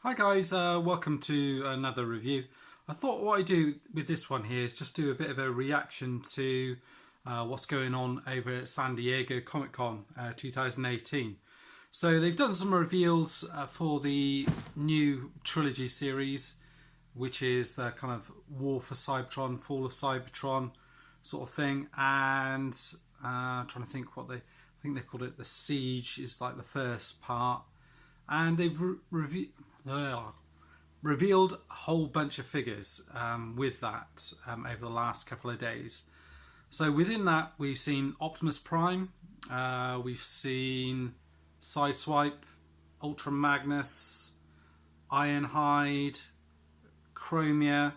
Hi guys, welcome to another review. I thought what I do with this one here is just do a bit of a reaction to what's going on over at San Diego Comic Con 2018. So they've done some reveals for the new trilogy series, which is the kind of War for Cybertron, Fall of Cybertron sort of thing, and trying to think what I think they called it the Siege is like the first part, and they've revealed a whole bunch of figures with that over the last couple of days. So within that, we've seen Optimus Prime, we've seen Sideswipe, Ultra Magnus, Ironhide, Chromia,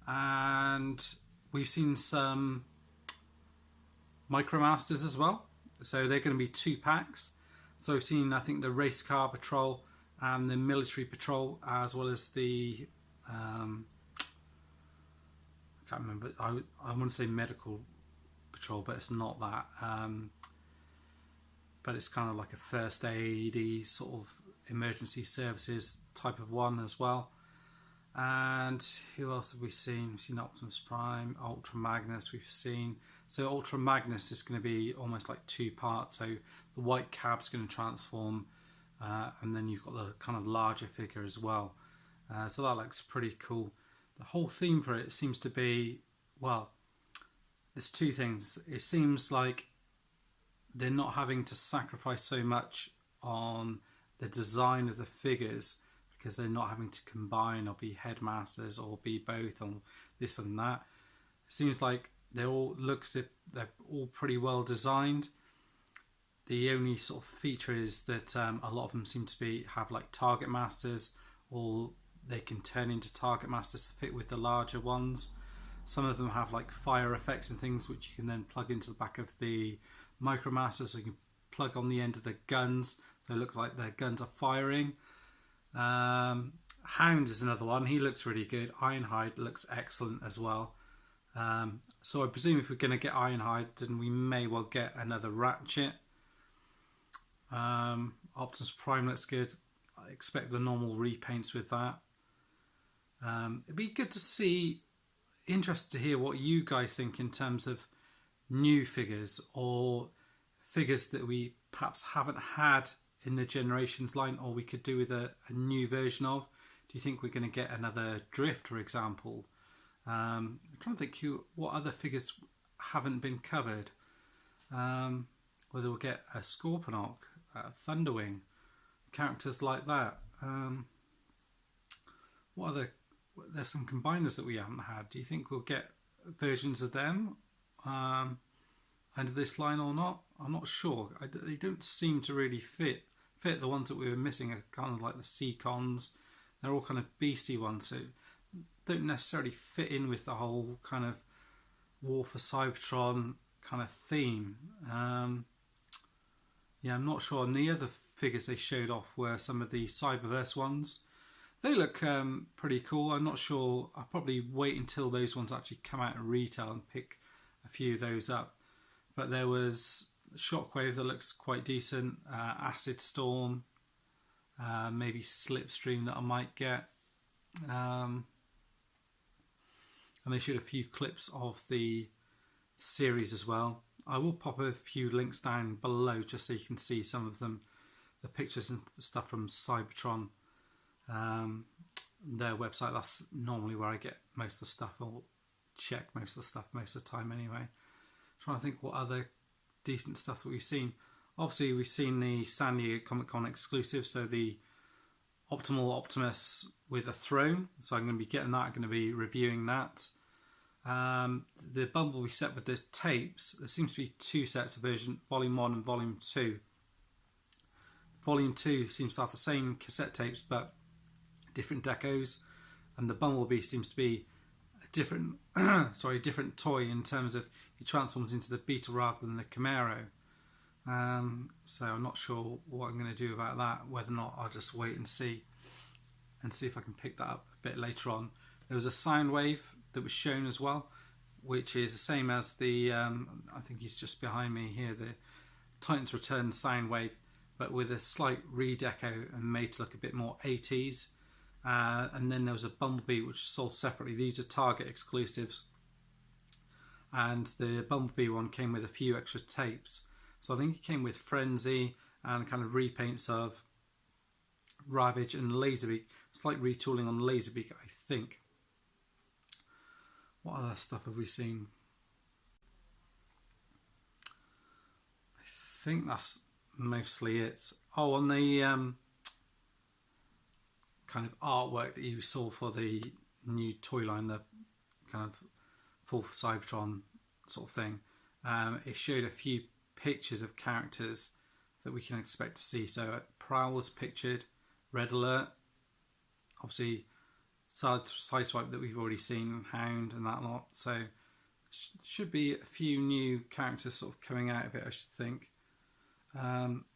and we've seen some Micromasters as well. So they're going to be 2 packs. So we've seen, I think, the Race Car Patrol and the Military Patrol, as well as the I can't remember. I want to say Medical Patrol, but it's not that. But it's kind of like a first aid sort of emergency services type of one as well. And who else have we seen? We've seen Optimus Prime, Ultra Magnus. We've seen, so Ultra Magnus is going to be almost like 2 parts. So the white cab's going to transform, and then you've got the kind of larger figure as well. So that looks pretty cool. The whole theme for it seems to be, well, there's 2 things. It seems like they're not having to sacrifice so much on the design of the figures, because they're not having to combine or be headmasters or be both or this and that. It seems like they all look as if they're all pretty well designed. The only sort of feature is that a lot of them seem to have like target masters, or they can turn into target masters to fit with the larger ones. Some of them have like fire effects and things which you can then plug into the back of the Micromaster, so you can plug on the end of the guns, so it looks like their guns are firing. Hound is another one. He looks really good. Ironhide looks excellent as well. So I presume if we're going to get Ironhide, then we may well get another Ratchet. Optimus Prime looks good. I expect the normal repaints with that. It'd be good to see, interested to hear what you guys think in terms of new figures or figures that we perhaps haven't had in the Generations line, or we could do with a new version of. Do you think we're going to get another Drift, for example? I'm trying to think what other figures haven't been covered. Whether we'll get a Scorponok, Thunderwing, characters like that. What other? There's some combiners that we haven't had. Do you think we'll get versions of them under this line or not? I'm not sure. They don't seem to really fit. The ones that we were missing are kind of like the Seacons. They're all kind of beastie ones, so don't necessarily fit in with the whole kind of War for Cybertron kind of theme. Yeah, I'm not sure. And the other figures they showed off were some of the Cyberverse ones. They look pretty cool. I'm not sure. I'll probably wait until those ones actually come out in retail and pick a few of those up. But there was Shockwave that looks quite decent, Acid Storm, maybe Slipstream that I might get, and they showed a few clips of the series as well. I will pop a few links down below just so you can see some of them, the pictures and stuff from Cybertron, their website. That's normally where I get most of the stuff, or check most of the stuff most of the time anyway. Trying to think what other decent stuff that we've seen. Obviously we've seen the San Diego Comic Con exclusive, so the Optimal Optimus with a throne, so I'm going to be getting that. I'm going to be reviewing that. The Bumblebee set with the tapes, there seems to be 2 sets of version, Volume 1 and Volume 2. Volume 2 seems to have the same cassette tapes but different decos, and the Bumblebee seems to be different different toy in terms of he transforms into the Beetle rather than the Camaro. So I'm not sure what I'm going to do about that, whether or not I'll just wait and see if I can pick that up a bit later on. There was a Soundwave that was shown as well, which is the same as the I think he's just behind me here, the Titans Return Soundwave, but with a slight redeco and made to look a bit more 80s. And then there was a Bumblebee which is sold separately. These are Target exclusives, and the Bumblebee one came with a few extra tapes. So I think it came with Frenzy and kind of repaints of Ravage and Laserbeak. Slight retooling on Laserbeak, I think. What other stuff have we seen? I think that's mostly it. Oh, on the kind of artwork that you saw for the new toy line, the kind of full Cybertron sort of thing, it showed a few pictures of characters that we can expect to see. So Prowl was pictured, Red Alert, obviously Sideswipe that we've already seen, Hound and that lot. So should be a few new characters sort of coming out of it, I should think.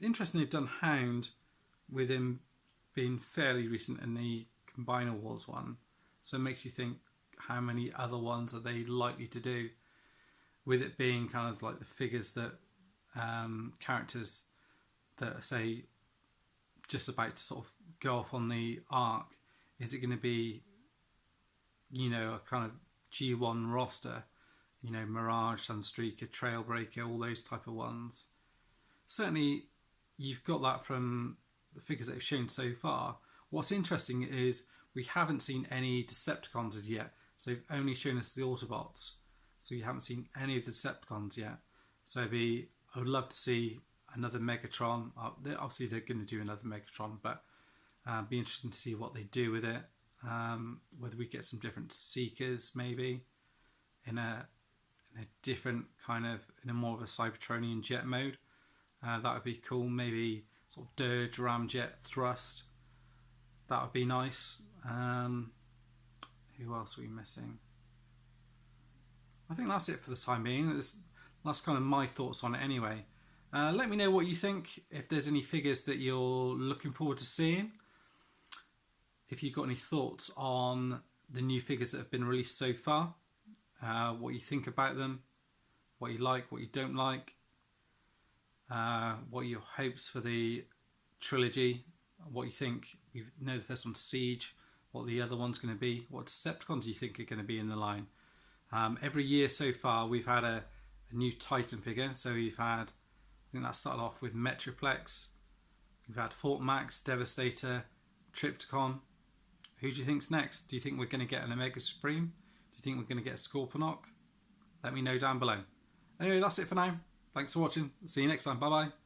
Interesting they've done Hound with him being fairly recent in the Combiner Wars one. So it makes you think, how many other ones are they likely to do? With it being kind of like the figures that characters that are, say, just about to sort of go off on the arc, is it going to be, you know, a kind of G1 roster, you know, Mirage, Sunstreaker, Trailbreaker, all those type of ones? Certainly you've got that from the figures that they've shown so far. What's interesting is we haven't seen any Decepticons as yet. So they've only shown us the Autobots. So you haven't seen any of the Decepticons yet. So I would love to see another Megatron. Obviously they're going to do another Megatron, but be interesting to see what they do with it. Whether we get some different Seekers maybe in a different kind of, in a more of a Cybertronian jet mode. That would be cool. Maybe sort of Dirge, Ramjet, Thrust. That would be nice. Who else are we missing? I think that's it for the time being. That's kind of my thoughts on it anyway. Let me know what you think, if there's any figures that you're looking forward to seeing. If you've got any thoughts on the new figures that have been released so far. What you think about them. What you like, what you don't like. What are your hopes for the trilogy? What you think. You know the first one's Siege. What the other one's going to be. What Decepticons do you think are going to be in the line? Every year so far we've had a new Titan figure. So we've had, I think that started off with Metroplex. We've had Fort Max, Devastator, Trypticon. Who do you think's next? Do you think we're going to get an Omega Supreme? Do you think we're going to get a Scorponok? Let me know down below. Anyway, that's it for now. Thanks for watching. See you next time. Bye bye.